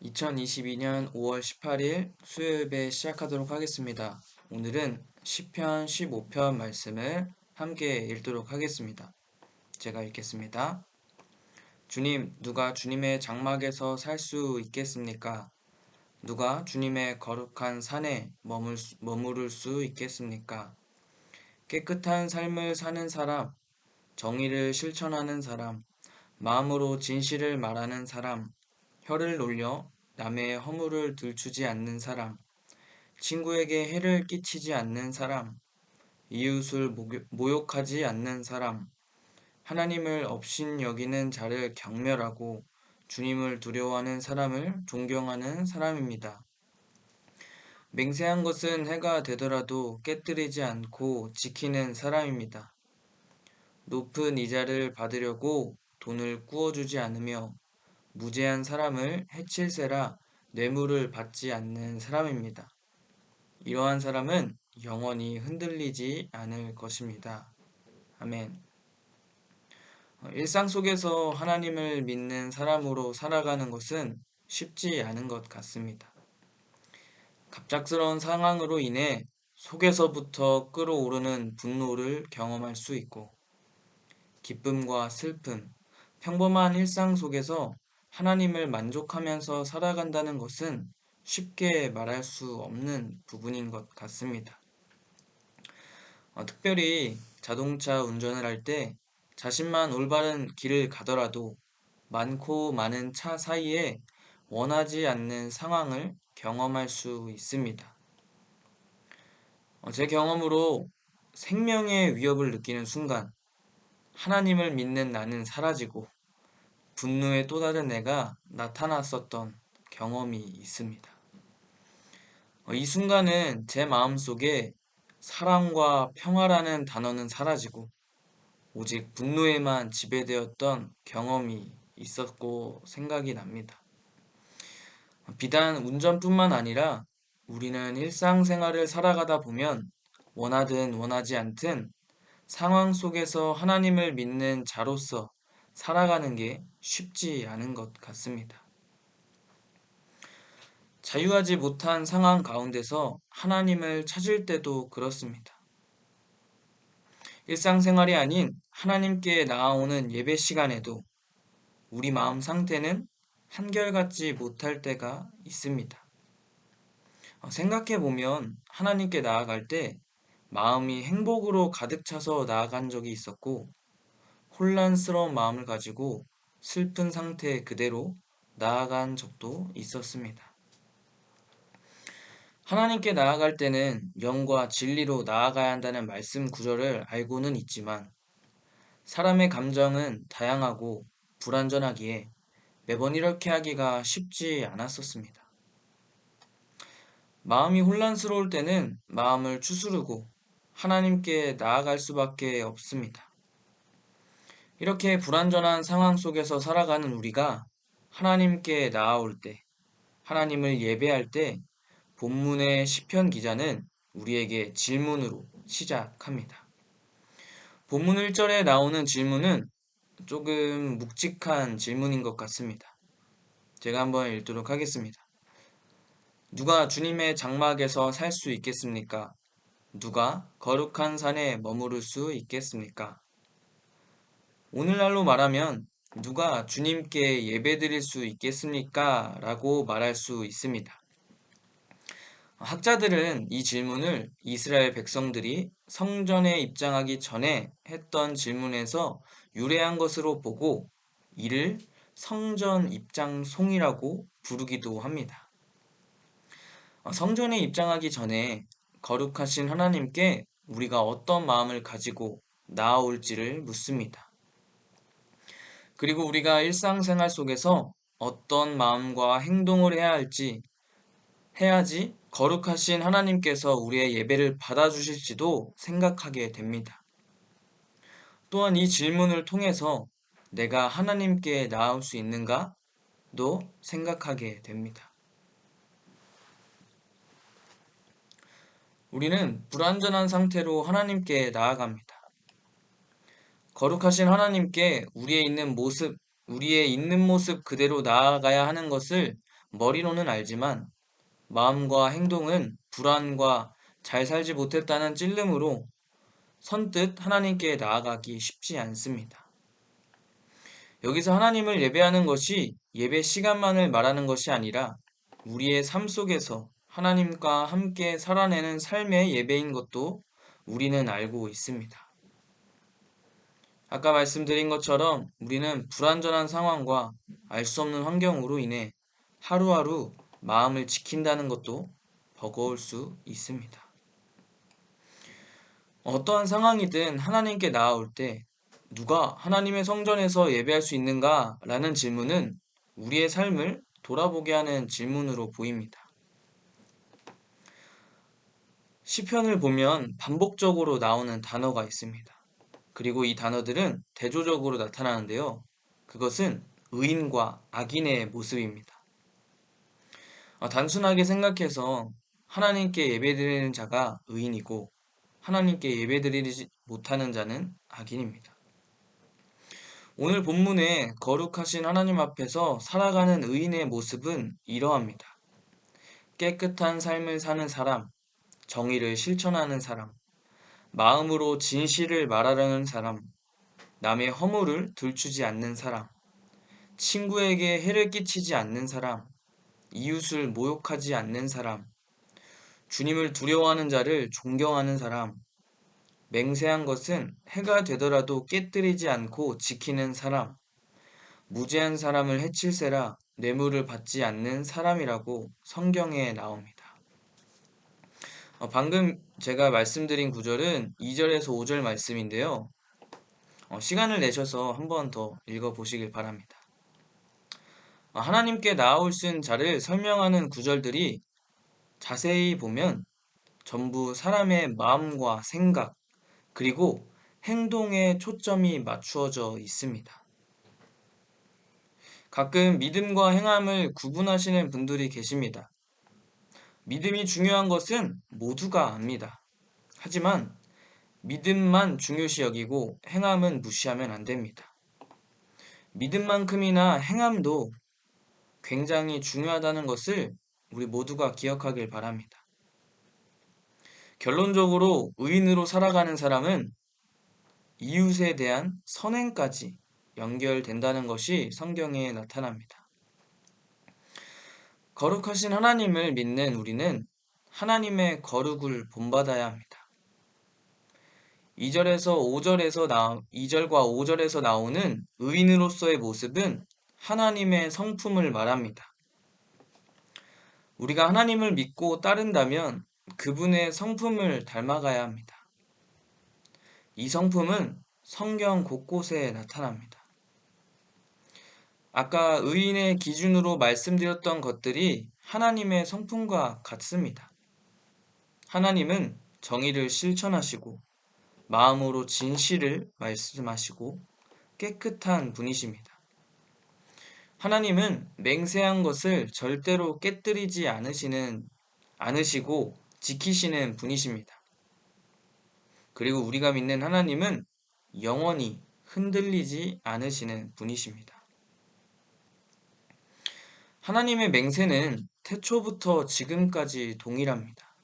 2022년 5월 18일 수요일 예배 시작하도록 하겠습니다. 오늘은 시편 15편 말씀을 함께 읽도록 하겠습니다. 제가 읽겠습니다. 주님, 누가 주님의 장막에서 살 수 있겠습니까? 누가 주님의 거룩한 산에 머무를 수 있겠습니까? 깨끗한 삶을 사는 사람, 정의를 실천하는 사람, 마음으로 진실을 말하는 사람, 혀를 놀려 남의 허물을 들추지 않는 사람, 친구에게 해를 끼치지 않는 사람, 이웃을 모욕하지 않는 사람, 하나님을 업신여기는 자를 경멸하고 주님을 두려워하는 사람을 존경하는 사람입니다. 맹세한 것은 해가 되더라도 깨뜨리지 않고 지키는 사람입니다. 높은 이자를 받으려고 돈을 꾸어주지 않으며 무죄한 사람을 해칠세라 뇌물을 받지 않는 사람입니다. 이러한 사람은 영원히 흔들리지 않을 것입니다. 아멘. 일상 속에서 하나님을 믿는 사람으로 살아가는 것은 쉽지 않은 것 같습니다. 갑작스러운 상황으로 인해 속에서부터 끓어오르는 분노를 경험할 수 있고, 기쁨과 슬픔, 평범한 일상 속에서 하나님을 만족하면서 살아간다는 것은 쉽게 말할 수 없는 부분인 것 같습니다. 특별히 자동차 운전을 할 때 자신만 올바른 길을 가더라도 많고 많은 차 사이에 원하지 않는 상황을 경험할 수 있습니다. 제 경험으로 생명의 위협을 느끼는 순간 하나님을 믿는 나는 사라지고 분노의 또 다른 애가 나타났었던 경험이 있습니다. 이 순간은 제 마음속에 사랑과 평화라는 단어는 사라지고 오직 분노에만 지배되었던 경험이 있었고 생각이 납니다. 비단 운전뿐만 아니라 우리는 일상생활을 살아가다 보면 원하든 원하지 않든 상황 속에서 하나님을 믿는 자로서 살아가는 게 쉽지 않은 것 같습니다. 자유하지 못한 상황 가운데서 하나님을 찾을 때도 그렇습니다. 일상생활이 아닌 하나님께 나아오는 예배 시간에도 우리 마음 상태는 한결같지 못할 때가 있습니다. 생각해보면 하나님께 나아갈 때 마음이 행복으로 가득 차서 나아간 적이 있었고, 혼란스러운 마음을 가지고 슬픈 상태 그대로 나아간 적도 있었습니다. 하나님께 나아갈 때는 영과 진리로 나아가야 한다는 말씀 구절을 알고는 있지만 사람의 감정은 다양하고 불완전하기에 매번 이렇게 하기가 쉽지 않았었습니다. 마음이 혼란스러울 때는 마음을 추스르고 하나님께 나아갈 수밖에 없습니다. 이렇게 불완전한 상황 속에서 살아가는 우리가 하나님께 나아올 때, 하나님을 예배할 때 본문의 시편 기자는 우리에게 질문으로 시작합니다. 본문 1절에 나오는 질문은 조금 묵직한 질문인 것 같습니다. 제가 한번 읽도록 하겠습니다. 누가 주님의 장막에서 살 수 있겠습니까? 누가 거룩한 산에 머무를 수 있겠습니까? 오늘날로 말하면 누가 주님께 예배드릴 수 있겠습니까? 라고 말할 수 있습니다. 학자들은 이 질문을 이스라엘 백성들이 성전에 입장하기 전에 했던 질문에서 유래한 것으로 보고 이를 성전 입장송이라고 부르기도 합니다. 성전에 입장하기 전에 거룩하신 하나님께 우리가 어떤 마음을 가지고 나아올지를 묻습니다. 그리고 우리가 일상생활 속에서 어떤 마음과 행동을 해야지 거룩하신 하나님께서 우리의 예배를 받아주실지도 생각하게 됩니다. 또한 이 질문을 통해서 내가 하나님께 나아올 수 있는가도 생각하게 됩니다. 우리는 불완전한 상태로 하나님께 나아갑니다. 거룩하신 하나님께 우리의 있는 모습 그대로 나아가야 하는 것을 머리로는 알지만 마음과 행동은 불안과 잘 살지 못했다는 찔림으로 선뜻 하나님께 나아가기 쉽지 않습니다. 여기서 하나님을 예배하는 것이 예배 시간만을 말하는 것이 아니라 우리의 삶 속에서 하나님과 함께 살아내는 삶의 예배인 것도 우리는 알고 있습니다. 아까 말씀드린 것처럼 우리는 불완전한 상황과 알 수 없는 환경으로 인해 하루하루 마음을 지킨다는 것도 버거울 수 있습니다. 어떠한 상황이든 하나님께 나아올 때 누가 하나님의 성전에서 예배할 수 있는가? 라는 질문은 우리의 삶을 돌아보게 하는 질문으로 보입니다. 시편을 보면 반복적으로 나오는 단어가 있습니다. 그리고 이 단어들은 대조적으로 나타나는데요. 그것은 의인과 악인의 모습입니다. 단순하게 생각해서 하나님께 예배드리는 자가 의인이고 하나님께 예배드리지 못하는 자는 악인입니다. 오늘 본문에 거룩하신 하나님 앞에서 살아가는 의인의 모습은 이러합니다. 깨끗한 삶을 사는 사람, 정의를 실천하는 사람, 마음으로 진실을 말하려는 사람, 남의 허물을 들추지 않는 사람, 친구에게 해를 끼치지 않는 사람, 이웃을 모욕하지 않는 사람, 주님을 두려워하는 자를 존경하는 사람, 맹세한 것은 해가 되더라도 깨뜨리지 않고 지키는 사람, 무죄한 사람을 해칠세라 뇌물을 받지 않는 사람이라고 성경에 나옵니다. 방금 제가 말씀드린 구절은 2절에서 5절 말씀인데요. 시간을 내셔서 한 번 더 읽어보시길 바랍니다. 하나님께 나아올 수 있는 자를 설명하는 구절들이 자세히 보면 전부 사람의 마음과 생각, 그리고 행동에 초점이 맞추어져 있습니다. 가끔 믿음과 행함을 구분하시는 분들이 계십니다. 믿음이 중요한 것은 모두가 압니다. 하지만 믿음만 중요시 여기고 행함은 무시하면 안 됩니다. 믿음만큼이나 행함도 굉장히 중요하다는 것을 우리 모두가 기억하길 바랍니다. 결론적으로 의인으로 살아가는 사람은 이웃에 대한 선행까지 연결된다는 것이 성경에 나타납니다. 거룩하신 하나님을 믿는 우리는 하나님의 거룩을 본받아야 합니다. 2절과 5절에서 나오는 의인으로서의 모습은 하나님의 성품을 말합니다. 우리가 하나님을 믿고 따른다면 그분의 성품을 닮아가야 합니다. 이 성품은 성경 곳곳에 나타납니다. 아까 의인의 기준으로 말씀드렸던 것들이 하나님의 성품과 같습니다. 하나님은 정의를 실천하시고 마음으로 진실을 말씀하시고 깨끗한 분이십니다. 하나님은 맹세한 것을 절대로 깨뜨리지 않으시고 지키시는 분이십니다. 그리고 우리가 믿는 하나님은 영원히 흔들리지 않으시는 분이십니다. 하나님의 맹세는 태초부터 지금까지 동일합니다.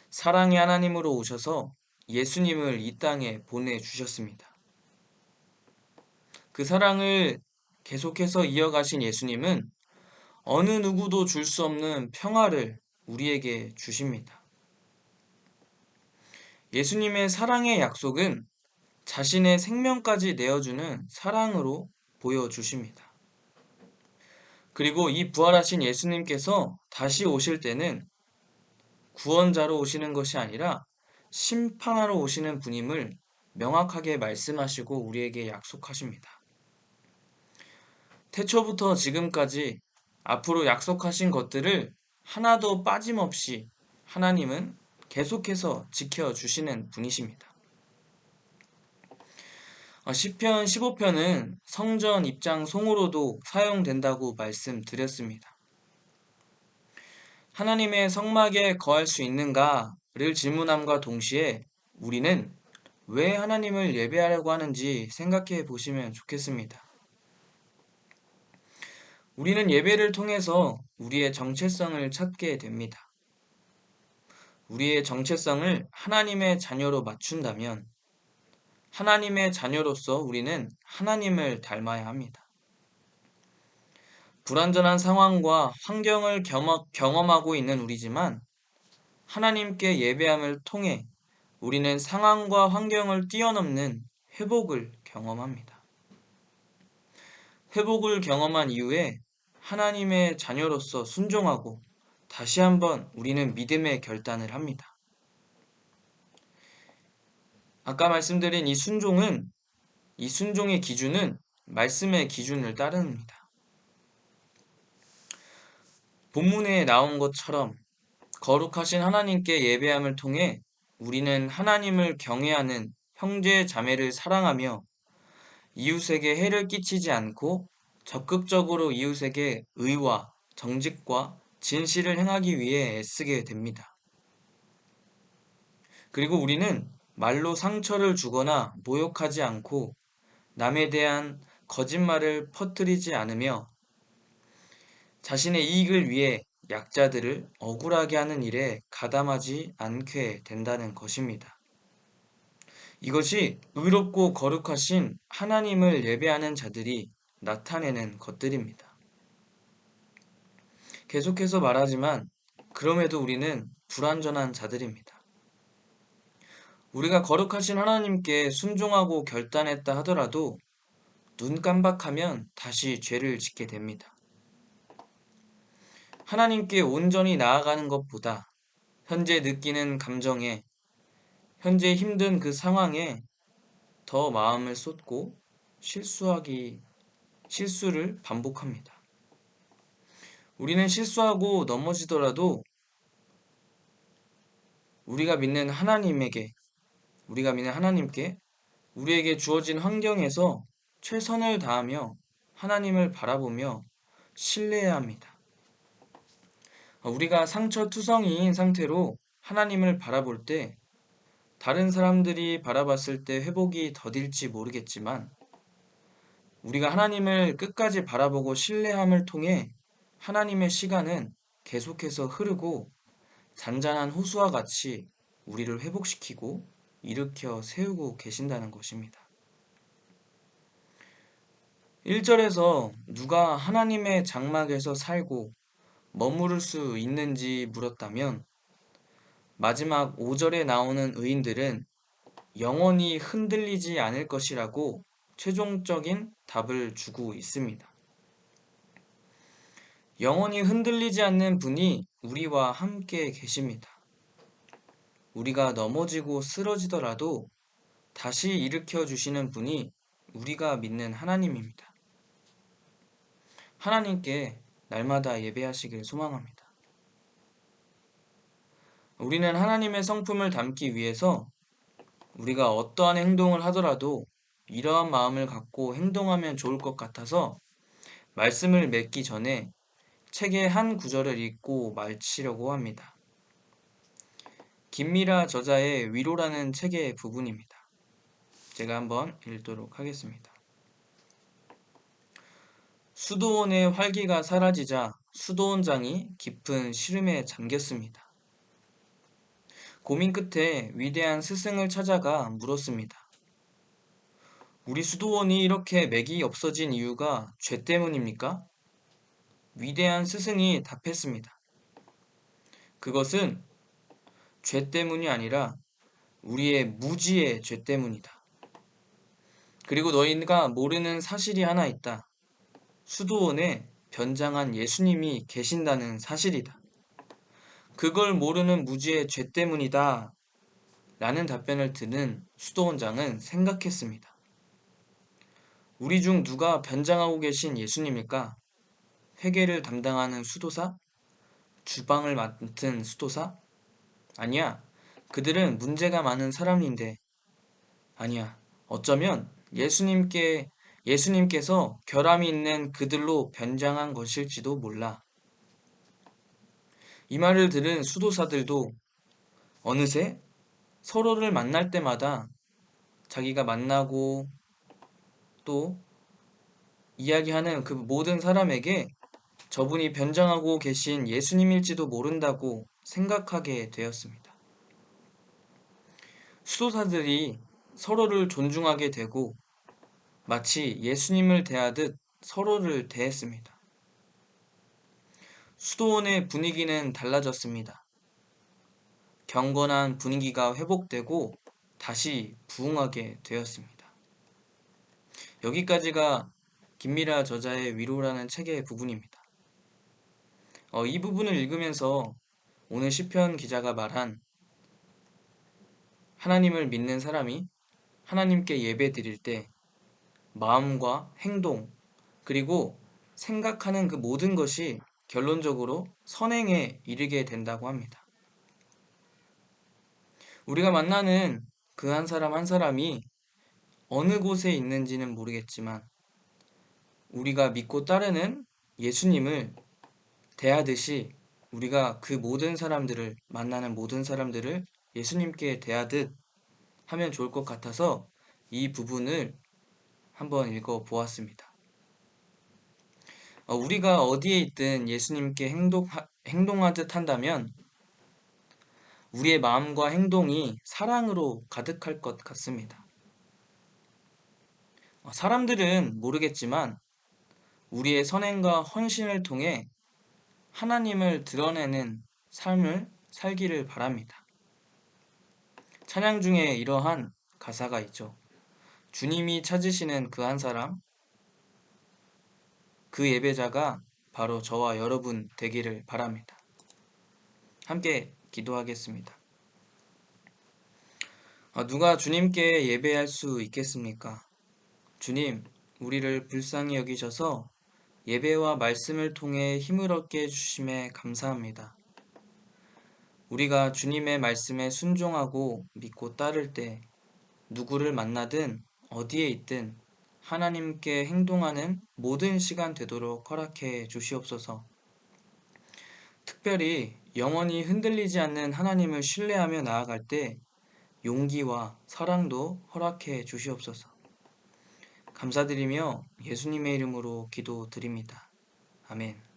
사랑의 하나님으로 오셔서 예수님을 이 땅에 보내주셨습니다. 그 사랑을 계속해서 이어가신 예수님은 어느 누구도 줄 수 없는 평화를 우리에게 주십니다. 예수님의 사랑의 약속은 자신의 생명까지 내어주는 사랑으로 보여주십니다. 그리고 이 부활하신 예수님께서 다시 오실 때는 구원자로 오시는 것이 아니라 심판하러 오시는 분임을 명확하게 말씀하시고 우리에게 약속하십니다. 태초부터 지금까지 앞으로 약속하신 것들을 하나도 빠짐없이 하나님은 계속해서 지켜주시는 분이십니다. 시편 15편은 성전 입장 송으로도 사용된다고 말씀드렸습니다. 하나님의 성막에 거할 수 있는가를 질문함과 동시에 우리는 왜 하나님을 예배하려고 하는지 생각해 보시면 좋겠습니다. 우리는 예배를 통해서 우리의 정체성을 찾게 됩니다. 우리의 정체성을 하나님의 자녀로 맞춘다면 하나님의 자녀로서 우리는 하나님을 닮아야 합니다. 불완전한 상황과 환경을 경험하고 있는 우리지만 하나님께 예배함을 통해 우리는 상황과 환경을 뛰어넘는 회복을 경험합니다. 회복을 경험한 이후에 하나님의 자녀로서 순종하고 다시 한번 우리는 믿음의 결단을 합니다. 아까 말씀드린 이 순종의 기준은 말씀의 기준을 따릅니다. 본문에 나온 것처럼 거룩하신 하나님께 예배함을 통해 우리는 하나님을 경외하는 형제 자매를 사랑하며 이웃에게 해를 끼치지 않고 적극적으로 이웃에게 의와 정직과 진실을 행하기 위해 애쓰게 됩니다. 그리고 우리는 말로 상처를 주거나 모욕하지 않고 남에 대한 거짓말을 퍼뜨리지 않으며 자신의 이익을 위해 약자들을 억울하게 하는 일에 가담하지 않게 된다는 것입니다. 이것이 의롭고 거룩하신 하나님을 예배하는 자들이 나타내는 것들입니다. 계속해서 말하지만 그럼에도 우리는 불완전한 자들입니다. 우리가 거룩하신 하나님께 순종하고 결단했다 하더라도 눈 깜박하면 다시 죄를 짓게 됩니다. 하나님께 온전히 나아가는 것보다 현재 느끼는 감정에, 현재 힘든 그 상황에 더 마음을 쏟고 실수를 반복합니다. 우리는 실수하고 넘어지더라도 우리가 믿는 하나님께 우리에게 주어진 환경에서 최선을 다하며 하나님을 바라보며 신뢰해야 합니다. 우리가 상처투성이인 상태로 하나님을 바라볼 때 다른 사람들이 바라봤을 때 회복이 더딜지 모르겠지만 우리가 하나님을 끝까지 바라보고 신뢰함을 통해 하나님의 시간은 계속해서 흐르고 잔잔한 호수와 같이 우리를 회복시키고 일으켜 세우고 계신다는 것입니다. 1절에서 누가 하나님의 장막에서 살고 머무를 수 있는지 물었다면 마지막 5절에 나오는 의인들은 영원히 흔들리지 않을 것이라고 최종적인 답을 주고 있습니다. 영원히 흔들리지 않는 분이 우리와 함께 계십니다. 우리가 넘어지고 쓰러지더라도 다시 일으켜 주시는 분이 우리가 믿는 하나님입니다. 하나님께 날마다 예배하시길 소망합니다. 우리는 하나님의 성품을 담기 위해서 우리가 어떠한 행동을 하더라도 이러한 마음을 갖고 행동하면 좋을 것 같아서 말씀을 맺기 전에 책의 한 구절을 읽고 마치려고 합니다. 김미라 저자의 위로라는 책의 부분입니다. 제가 한번 읽도록 하겠습니다. 수도원의 활기가 사라지자 수도원장이 깊은 시름에 잠겼습니다. 고민 끝에 위대한 스승을 찾아가 물었습니다. 우리 수도원이 이렇게 맥이 없어진 이유가 죄 때문입니까? 위대한 스승이 답했습니다. 그것은 죄 때문이 아니라 우리의 무지의 죄 때문이다. 그리고 너희가 모르는 사실이 하나 있다. 수도원에 변장한 예수님이 계신다는 사실이다. 그걸 모르는 무지의 죄 때문이다. 라는 답변을 듣는 수도원장은 생각했습니다. 우리 중 누가 변장하고 계신 예수님일까? 회계를 담당하는 수도사? 주방을 맡은 수도사? 아니야. 그들은 문제가 많은 사람인데. 아니야. 어쩌면 예수님께서 결함이 있는 그들로 변장한 것일지도 몰라. 이 말을 들은 수도사들도 어느새 서로를 만날 때마다 자기가 만나고 또 이야기하는 그 모든 사람에게 저분이 변장하고 계신 예수님일지도 모른다고 생각하게 되었습니다. 수도사들이 서로를 존중하게 되고 마치 예수님을 대하듯 서로를 대했습니다. 수도원의 분위기는 달라졌습니다. 경건한 분위기가 회복되고 다시 부흥하게 되었습니다. 여기까지가 김미라 저자의 위로라는 책의 부분입니다. 이 부분을 읽으면서 오늘 시편 기자가 말한 하나님을 믿는 사람이 하나님께 예배 드릴 때 마음과 행동, 그리고 생각하는 그 모든 것이 결론적으로 선행에 이르게 된다고 합니다. 우리가 만나는 그 한 사람 한 사람이 어느 곳에 있는지는 모르겠지만 우리가 믿고 따르는 예수님을 대하듯이 우리가 그 모든 사람들을 만나는 모든 사람들을 예수님께 대하듯 하면 좋을 것 같아서 이 부분을 한번 읽어 보았습니다. 우리가 어디에 있든 예수님께 행동하듯 한다면 우리의 마음과 행동이 사랑으로 가득할 것 같습니다. 사람들은 모르겠지만 우리의 선행과 헌신을 통해 하나님을 드러내는 삶을 살기를 바랍니다. 찬양 중에 이러한 가사가 있죠. 주님이 찾으시는 그 한 사람, 그 예배자가 바로 저와 여러분 되기를 바랍니다. 함께 기도하겠습니다. 누가 주님께 예배할 수 있겠습니까? 주님, 우리를 불쌍히 여기셔서 예배와 말씀을 통해 힘을 얻게 해주심에 감사합니다. 우리가 주님의 말씀에 순종하고 믿고 따를 때 누구를 만나든 어디에 있든 하나님께 행동하는 모든 시간 되도록 허락해 주시옵소서. 특별히 영원히 흔들리지 않는 하나님을 신뢰하며 나아갈 때 용기와 사랑도 허락해 주시옵소서. 감사드리며 예수님의 이름으로 기도드립니다. 아멘.